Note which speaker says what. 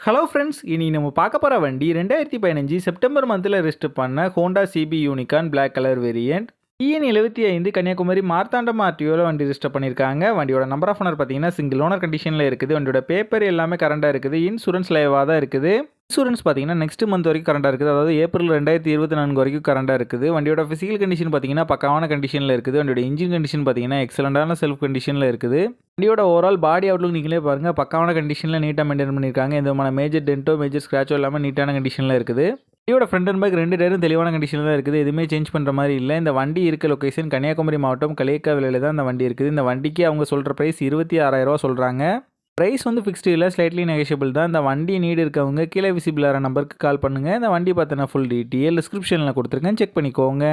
Speaker 1: Hello friends, இனி நம்ம பார்க்க போகிற வண்டி 2015 செப்டம்பர் மந்தில் ரெஜிஸ்டர் பண்ண Honda CB Unicorn black colour variant. EN75 Kanyakumari Marthandam ஆர்டிஓவில் வண்டி ரெஜிஸ்டர் பண்ணியிருக்காங்க. வண்டியோட நம்பர் ஆஃப் ஓனர் பார்த்தீங்கன்னா சிங்கிள் ஓனர் கண்டிஷனில் இருக்குது. வண்டியோட பேப்பர் எல்லாமே கரண்டாக இருக்குது. இன்சூரன்ஸ் லைவாக தான் இருக்குது. இன்சூரன்ஸ் பார்த்தீங்கன்னா நெக்ஸ்ட் மந்த் வரைக்கும் கரண்டாக இருக்குது. அதாவது ஏப்ரல் 2024 வரைக்கும் கரண்டாக இருக்குது. வண்டியோட ஃபிசிக்கல் கண்டிஷன் பார்த்தீங்கன்னா பக்காவான கண்டிஷனில் இருக்குது. வண்டியோட இன்ஜின் கண்டிஷன் பார்த்தீங்கன்னா எக்ஸலண்டான செல்ஃப் கண்டிஷனில் இருக்குது. வண்டியோட ஓவரால் பாடி அவுட்லுக் நீங்களே பாருங்கள், பக்காவான கண்டிஷனில் நீட்டாக மெயின்டைன் பண்ணியிருக்காங்க. எந்த விதமான மேஜர் டென்ட்டோ மேஜர் ஸ்க்ராச்சோ இல்லாமல் நீட்டான கண்டிஷனில் இருக்குது. வண்டியோட ஃப்ரண்ட் அண்ட் பேக் ரெண்டு டயரும் தெளிவான கண்டிஷனில் தான் இருக்குது. எதுவுமே சேஞ்ச் பண்ணுற மாதிரி இல்லை. இந்த வண்டி இருக்க லொக்கேஷன் கன்னியாகுமரி மாவட்டம் களியக்காவிலையில் தான் இந்த வண்டி இருக்குது. இந்த வண்டிக்கு அவங்க சொல்கிற ப்ரைஸ் 26,000 சொல்கிறாங்க. ப்ரைஸ் வந்து ஃபிக்ஸ்டு இல்லை, ஸ்லைட்லி நெகோஷியபிள் தான். இந்த வண்டி நீடு இருக்கவங்க கீழே விசிபிளான நம்பருக்கு கால் பண்ணுங்கள். இந்த வண்டி பார்த்தினா ஃபுல் டீட்டெயில் டிஸ்கிரிப்ஷனில் கொடுத்துருக்கேன், செக் பண்ணிக்கோங்க.